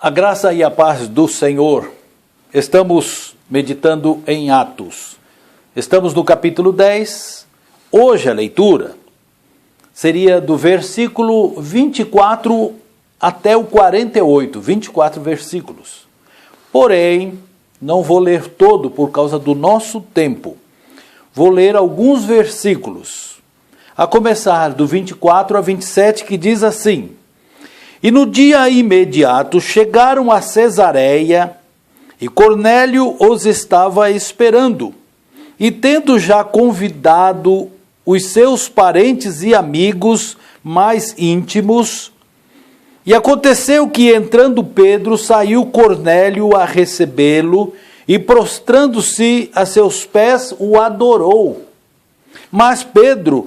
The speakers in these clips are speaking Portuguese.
A graça e a paz do Senhor. Estamos meditando em Atos. Estamos no capítulo 10. Hoje a leitura seria do versículo 24 até o 48, 24 versículos. Porém, não vou ler todo por causa do nosso tempo. Vou ler alguns versículos, a começar do 24 a 27, que diz assim: E no dia imediato chegaram a Cesareia, e Cornélio os estava esperando, e tendo já convidado os seus parentes e amigos mais íntimos, e aconteceu que, entrando Pedro, saiu Cornélio a recebê-lo, e prostrando-se a seus pés, o adorou. Mas Pedro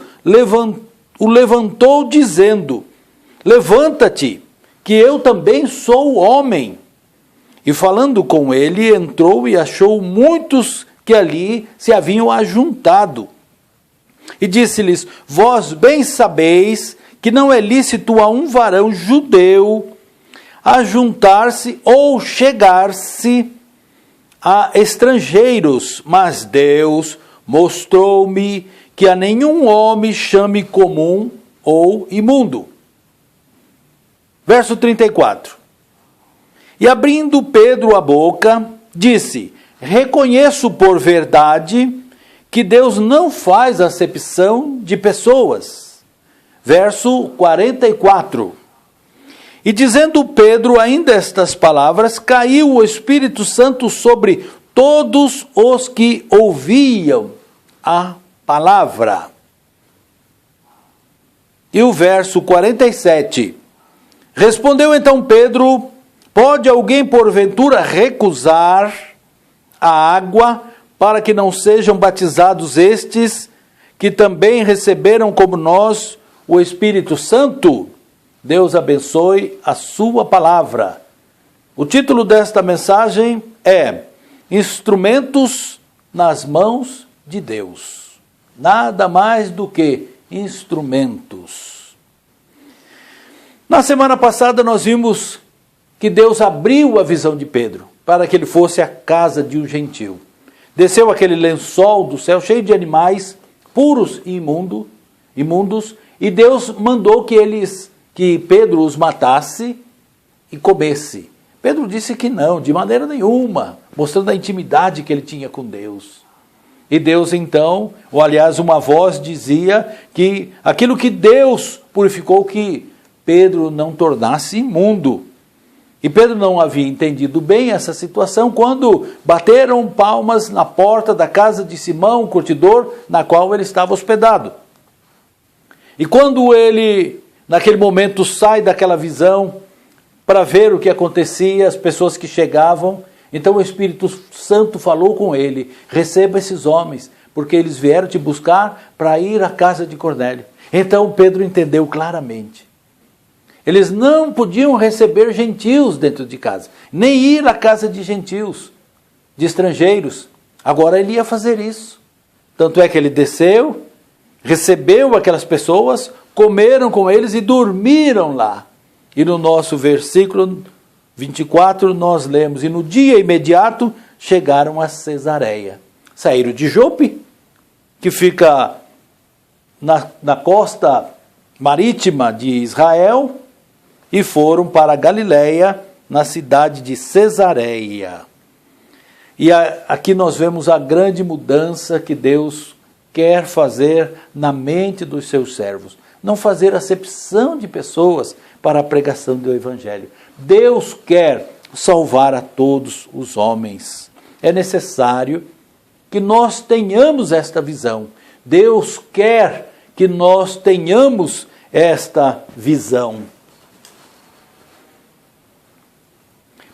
o levantou, dizendo: Levanta-te, que eu também sou homem. E falando com ele, entrou e achou muitos que ali se haviam ajuntado. E disse-lhes: Vós bem sabeis que não é lícito a um varão judeu ajuntar-se ou chegar-se a estrangeiros, mas Deus mostrou-me que a nenhum homem chame comum ou imundo. Verso 34. E abrindo Pedro a boca, disse: Reconheço por verdade que Deus não faz acepção de pessoas. Verso 44. E dizendo Pedro ainda estas palavras, caiu o Espírito Santo sobre todos os que ouviam a palavra. E o verso 47. Respondeu então Pedro: Pode alguém porventura recusar a água para que não sejam batizados estes, que também receberam como nós o Espírito Santo? Deus abençoe a sua palavra. O título desta mensagem é Instrumentos nas mãos de Deus. Nada mais do que instrumentos. Na semana passada nós vimos que Deus abriu a visão de Pedro para que ele fosse à casa de um gentil. Desceu aquele lençol do céu cheio de animais puros e imundos, e Deus mandou que Pedro os matasse e comesse. Pedro disse que não, de maneira nenhuma, mostrando a intimidade que ele tinha com Deus. E Deus então, ou aliás uma voz dizia que aquilo que Deus purificou, que Pedro não tornasse imundo. E Pedro não havia entendido bem essa situação quando bateram palmas na porta da casa de Simão, o curtidor, na qual ele estava hospedado. E quando ele, naquele momento, sai daquela visão para ver o que acontecia, as pessoas que chegavam, então o Espírito Santo falou com ele: receba esses homens, porque eles vieram te buscar para ir à casa de Cornélio. Então Pedro entendeu claramente. Eles não podiam receber gentios dentro de casa, nem ir à casa de gentios, de estrangeiros. Agora ele ia fazer isso. Tanto é que ele desceu, recebeu aquelas pessoas, comeram com eles e dormiram lá. E no nosso versículo 24 nós lemos: E no dia imediato chegaram a Cesareia. Saíram de Jope, que fica na costa marítima de Israel, e foram para a Galileia, na cidade de Cesareia. E aqui nós vemos a grande mudança que Deus quer fazer na mente dos seus servos. Não fazer acepção de pessoas para a pregação do Evangelho. Deus quer salvar a todos os homens. É necessário que nós tenhamos esta visão. Deus quer que nós tenhamos esta visão.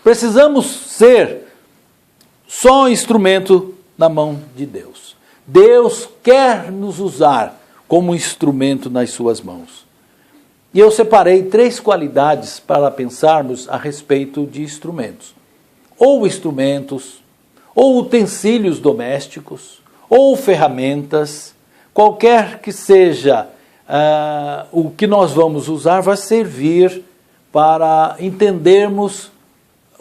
Precisamos ser só instrumento na mão de Deus. Deus quer nos usar como instrumento nas suas mãos. E eu separei 3 qualidades para pensarmos a respeito de instrumentos. Ou instrumentos, ou utensílios domésticos, ou ferramentas, qualquer que seja o que nós vamos usar, vai servir para entendermos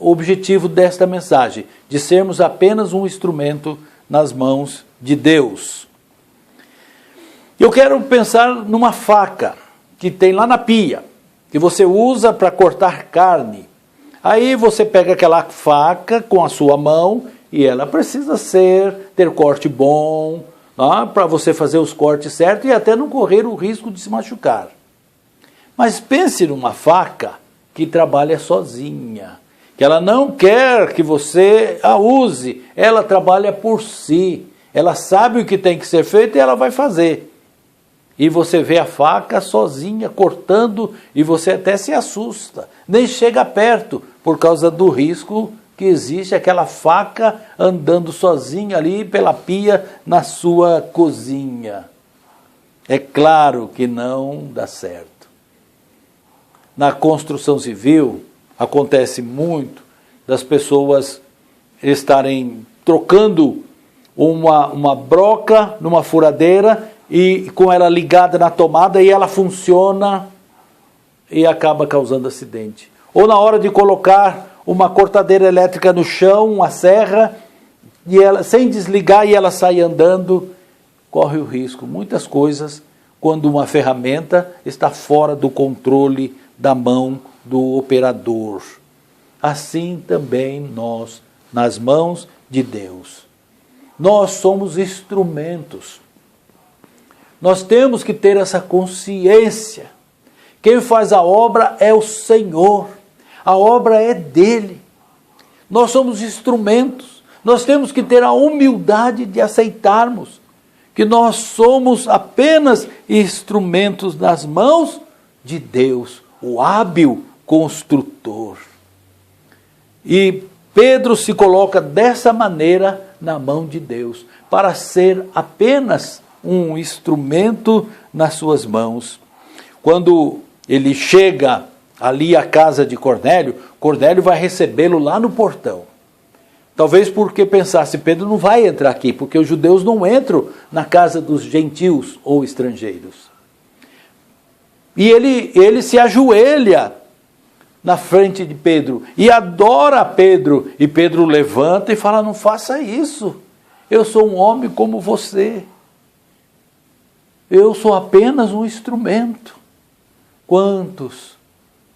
o objetivo desta mensagem, de sermos apenas um instrumento nas mãos de Deus. Eu quero pensar numa faca que tem lá na pia, que você usa para cortar carne. Aí você pega aquela faca com a sua mão e ela precisa ter corte bom, para você fazer os cortes certos e até não correr o risco de se machucar. Mas pense numa faca que trabalha sozinha, que ela não quer que você a use, ela trabalha por si, ela sabe o que tem que ser feito e ela vai fazer. E você vê a faca sozinha cortando e você até se assusta, nem chega perto por causa do risco que existe aquela faca andando sozinha ali pela pia na sua cozinha. É claro que não dá certo. Na construção civil acontece muito das pessoas estarem trocando uma broca numa furadeira e com ela ligada na tomada e ela funciona e acaba causando acidente. Ou na hora de colocar uma cortadeira elétrica no chão, uma serra, e ela sem desligar e ela sai andando, corre o risco. Muitas coisas quando uma ferramenta está fora do controle da mão do operador. Assim também nós, nas mãos de Deus. Nós somos instrumentos. Nós temos que ter essa consciência. Quem faz a obra é o Senhor. A obra é dele. Nós somos instrumentos. Nós temos que ter a humildade de aceitarmos que nós somos apenas instrumentos nas mãos de Deus, o hábil construtor. E Pedro se coloca dessa maneira na mão de Deus, para ser apenas um instrumento nas suas mãos. Quando ele chega ali à casa de Cornélio, Cornélio vai recebê-lo lá no portão. Talvez porque pensasse, Pedro não vai entrar aqui, porque os judeus não entram na casa dos gentios ou estrangeiros. E ele se ajoelha na frente de Pedro e adora Pedro. E Pedro levanta e fala, não faça isso. Eu sou um homem como você. Eu sou apenas um instrumento. Quantos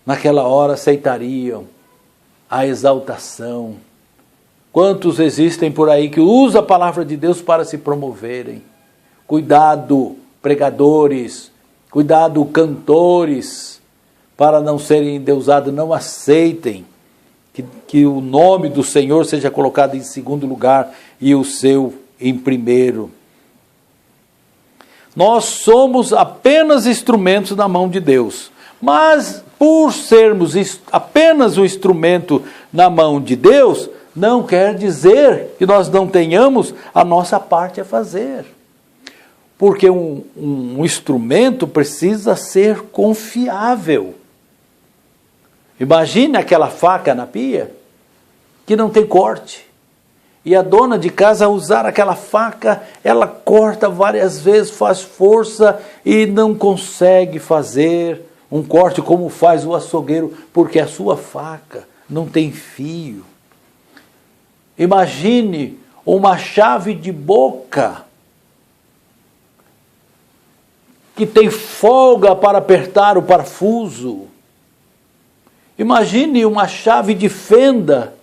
naquela hora aceitariam a exaltação? Quantos existem por aí que usam a palavra de Deus para se promoverem? Cuidado, pregadores, cuidado, cantores, para não serem endeusados, não aceitem que o nome do Senhor seja colocado em segundo lugar e o seu em primeiro. Nós somos apenas instrumentos na mão de Deus, mas por sermos apenas um instrumento na mão de Deus, não quer dizer que nós não tenhamos a nossa parte a fazer. Porque um instrumento precisa ser confiável. Imagine aquela faca na pia, que não tem corte. E a dona de casa, ao usar aquela faca, ela corta várias vezes, faz força e não consegue fazer um corte como faz o açougueiro, porque a sua faca não tem fio. Imagine uma chave de boca que tem folga para apertar o parafuso. Imagine uma chave de fenda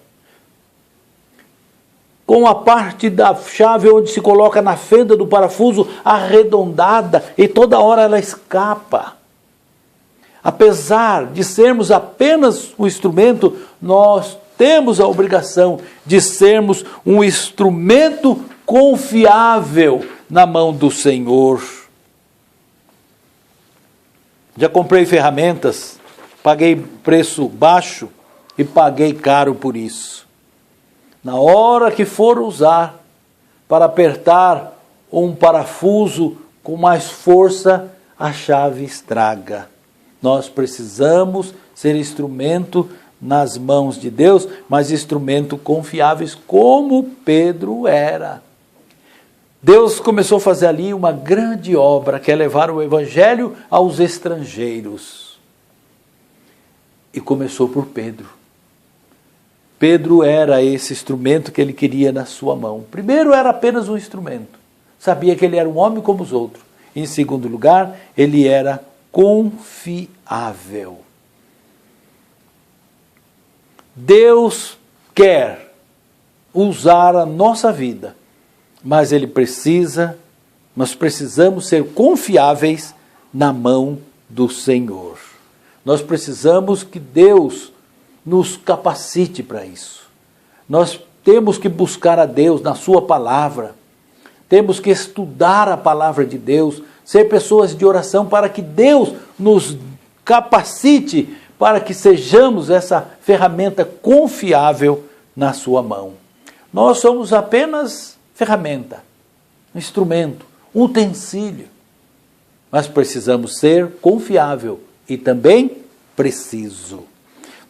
com a parte da chave onde se coloca na fenda do parafuso arredondada e toda hora ela escapa. Apesar de sermos apenas um instrumento, nós temos a obrigação de sermos um instrumento confiável na mão do Senhor. Já comprei ferramentas, paguei preço baixo e paguei caro por isso. Na hora que for usar para apertar um parafuso com mais força, a chave estraga. Nós precisamos ser instrumento nas mãos de Deus, mas instrumento confiáveis como Pedro era. Deus começou a fazer ali uma grande obra, que é levar o evangelho aos estrangeiros. E começou por Pedro. Pedro era esse instrumento que ele queria na sua mão. Primeiro, era apenas um instrumento. Sabia que ele era um homem como os outros. Em segundo lugar, ele era confiável. Deus quer usar a nossa vida, mas nós precisamos ser confiáveis na mão do Senhor. Nós precisamos que Deus nos capacite para isso. Nós temos que buscar a Deus na sua palavra. Temos que estudar a palavra de Deus, ser pessoas de oração para que Deus nos capacite para que sejamos essa ferramenta confiável na sua mão. Nós somos apenas ferramenta, um instrumento, um utensílio. Mas precisamos ser confiável e também preciso.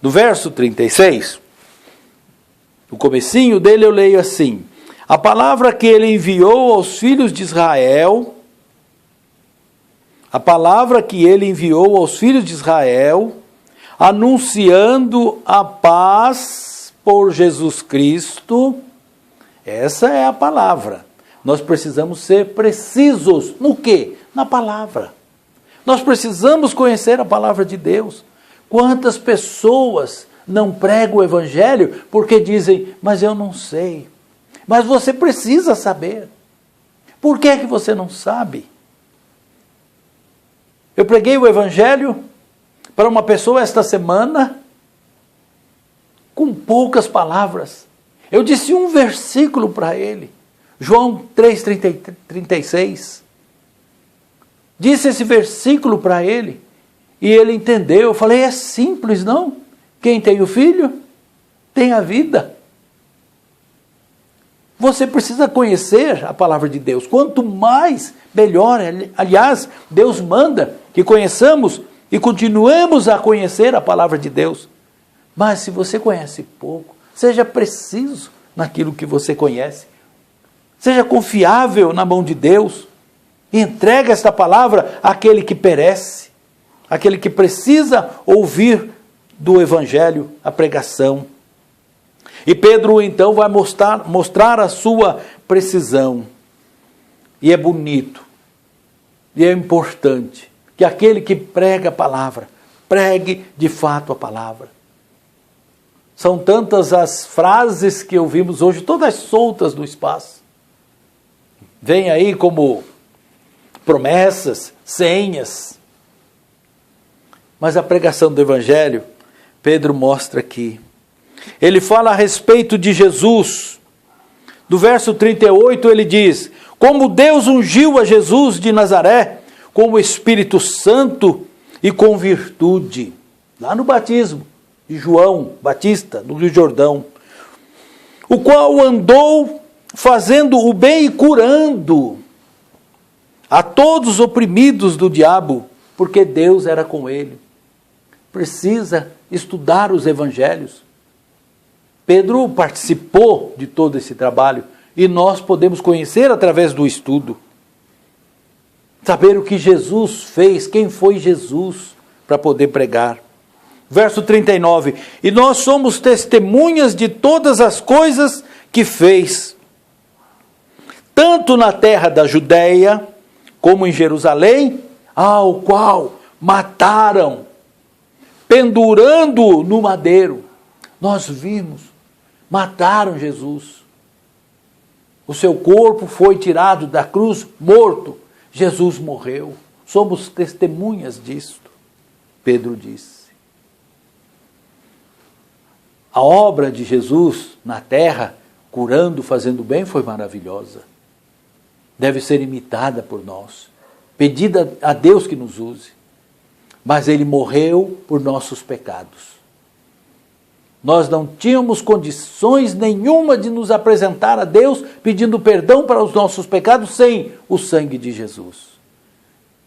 No verso 36, no comecinho dele eu leio assim: a palavra que ele enviou aos filhos de Israel, anunciando a paz por Jesus Cristo. Essa é a palavra. Nós precisamos ser precisos no quê? Na palavra. Nós precisamos conhecer a palavra de Deus. Quantas pessoas não pregam o evangelho porque dizem, mas eu não sei. Mas você precisa saber. Por que é que você não sabe? Eu preguei o evangelho para uma pessoa esta semana com poucas palavras. Eu disse um versículo para ele, João 3,36. Disse esse versículo para ele e ele entendeu. Eu falei, é simples, não? Quem tem o filho, tem a vida. Você precisa conhecer a palavra de Deus. Quanto mais, melhor. Aliás, Deus manda que conheçamos e continuemos a conhecer a palavra de Deus. Mas se você conhece pouco, seja preciso naquilo que você conhece. Seja confiável na mão de Deus. E entregue esta palavra àquele que perece, aquele que precisa ouvir do evangelho, a pregação. E Pedro então vai mostrar a sua precisão. E é bonito, e é importante que aquele que prega a palavra, pregue de fato a palavra. São tantas as frases que ouvimos hoje, todas soltas no espaço. Vem aí como promessas, senhas. Mas a pregação do evangelho, Pedro mostra aqui. Ele fala a respeito de Jesus. Do verso 38 ele diz, como Deus ungiu a Jesus de Nazaré com o Espírito Santo e com virtude. Lá no batismo de João Batista, no Rio Jordão. O qual andou fazendo o bem e curando a todos os oprimidos do diabo, porque Deus era com ele. Precisa estudar os evangelhos. Pedro participou de todo esse trabalho e nós podemos conhecer através do estudo. Saber o que Jesus fez, quem foi Jesus, para poder pregar. Verso 39, e nós somos testemunhas de todas as coisas que fez, tanto na terra da Judéia, como em Jerusalém, ao qual mataram, pendurando-o no madeiro. Nós vimos, mataram Jesus. O seu corpo foi tirado da cruz, morto. Jesus morreu. Somos testemunhas disto, Pedro disse. A obra de Jesus na terra, curando, fazendo bem, foi maravilhosa. Deve ser imitada por nós. Pedida a Deus que nos use. Mas ele morreu por nossos pecados. Nós não tínhamos condições nenhuma de nos apresentar a Deus pedindo perdão para os nossos pecados sem o sangue de Jesus.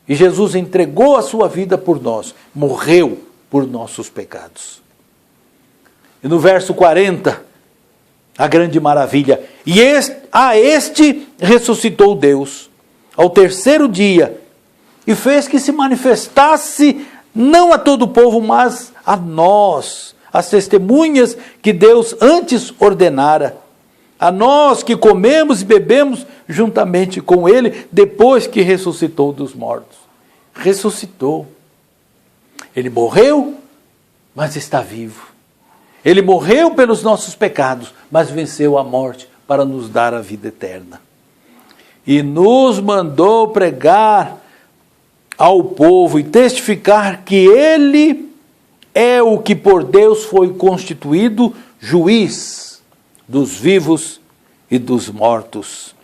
E Jesus entregou a sua vida por nós, morreu por nossos pecados. E no verso 40, a grande maravilha, e a este ressuscitou Deus ao terceiro dia e fez que se manifestasse não a todo o povo, mas a nós, as testemunhas que Deus antes ordenara, a nós que comemos e bebemos juntamente com ele, depois que ressuscitou dos mortos. Ressuscitou. Ele morreu, mas está vivo. Ele morreu pelos nossos pecados, mas venceu a morte para nos dar a vida eterna. E nos mandou pregar ao povo e testificar que ele é o que por Deus foi constituído juiz dos vivos e dos mortos.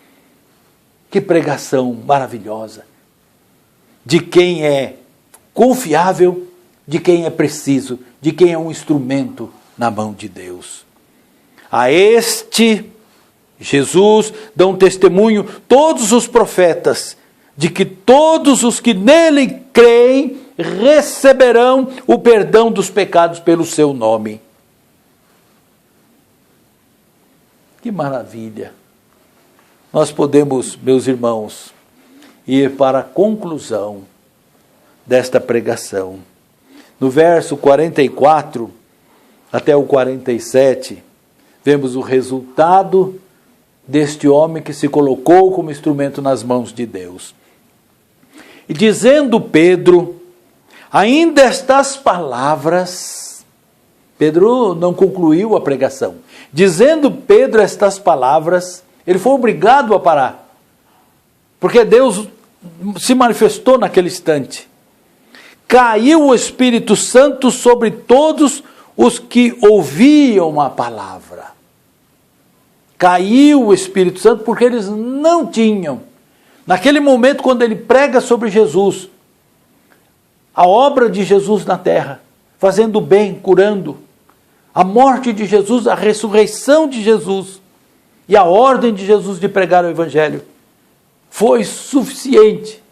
Que pregação maravilhosa! De quem é confiável, de quem é preciso, de quem é um instrumento na mão de Deus. A este Jesus dão testemunho todos os profetas, de que todos os que nele creem receberão o perdão dos pecados pelo seu nome. Que maravilha! Nós podemos, meus irmãos, ir para a conclusão desta pregação. No verso 44 até o 47, vemos o resultado deste homem que se colocou como instrumento nas mãos de Deus. E dizendo Pedro, ainda estas palavras, Pedro não concluiu a pregação. Dizendo Pedro estas palavras, ele foi obrigado a parar, porque Deus se manifestou naquele instante. Caiu o Espírito Santo sobre todos os que ouviam a palavra. Caiu o Espírito Santo porque eles não tinham. Naquele momento, quando ele prega sobre Jesus, a obra de Jesus na terra, fazendo o bem, curando, a morte de Jesus, a ressurreição de Jesus e a ordem de Jesus de pregar o Evangelho, foi suficiente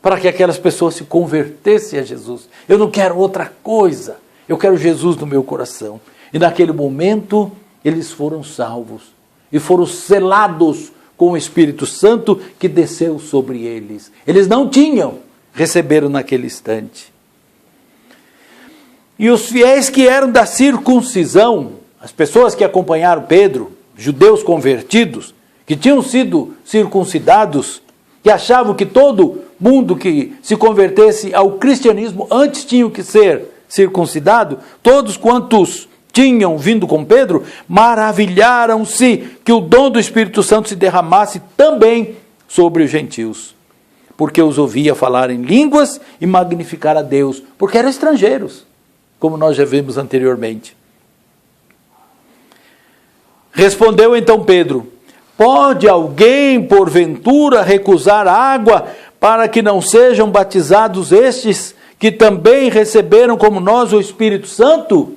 para que aquelas pessoas se convertessem a Jesus. Eu não quero outra coisa, eu quero Jesus no meu coração. E naquele momento, eles foram salvos e foram selados com o Espírito Santo que desceu sobre eles. Eles não tinham, receberam naquele instante. E os fiéis que eram da circuncisão, as pessoas que acompanharam Pedro, judeus convertidos, que tinham sido circuncidados, que achavam que todo mundo que se convertesse ao cristianismo antes tinham que ser circuncidado, todos quantos tinham vindo com Pedro, maravilharam-se que o dom do Espírito Santo se derramasse também sobre os gentios, porque os ouvia falar em línguas e magnificar a Deus, porque eram estrangeiros, como nós já vimos anteriormente. Respondeu então Pedro, pode alguém porventura recusar água para que não sejam batizados estes que também receberam como nós o Espírito Santo?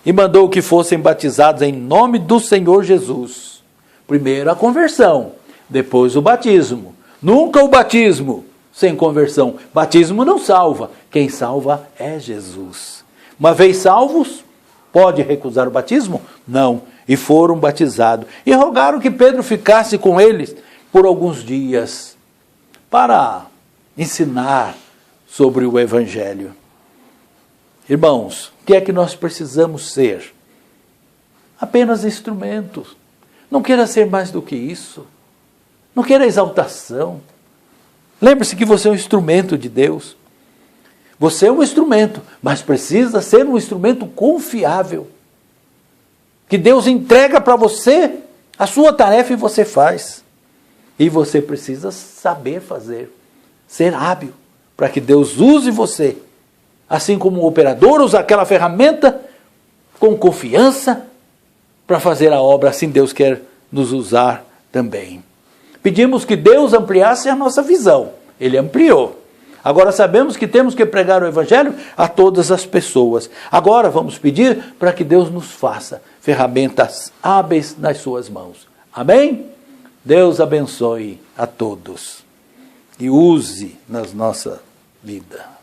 E mandou que fossem batizados em nome do Senhor Jesus. Primeiro a conversão, depois o batismo. Nunca o batismo sem conversão. Batismo não salva, quem salva é Jesus. Uma vez salvos, pode recusar o batismo? Não. E foram batizados. E rogaram que Pedro ficasse com eles por alguns dias, para ensinar sobre o Evangelho. Irmãos, o que é que nós precisamos ser? Apenas instrumentos. Não queira ser mais do que isso. Não queira exaltação. Lembre-se que você é um instrumento de Deus. Você é um instrumento, mas precisa ser um instrumento confiável. Que Deus entrega para você a sua tarefa e você faz. E você precisa saber fazer, ser hábil, para que Deus use você. Assim como o operador usa aquela ferramenta com confiança para fazer a obra, assim Deus quer nos usar também. Pedimos que Deus ampliasse a nossa visão. Ele ampliou. Agora sabemos que temos que pregar o Evangelho a todas as pessoas. Agora vamos pedir para que Deus nos faça ferramentas hábeis nas suas mãos. Amém? Deus abençoe a todos e use na nossa vida.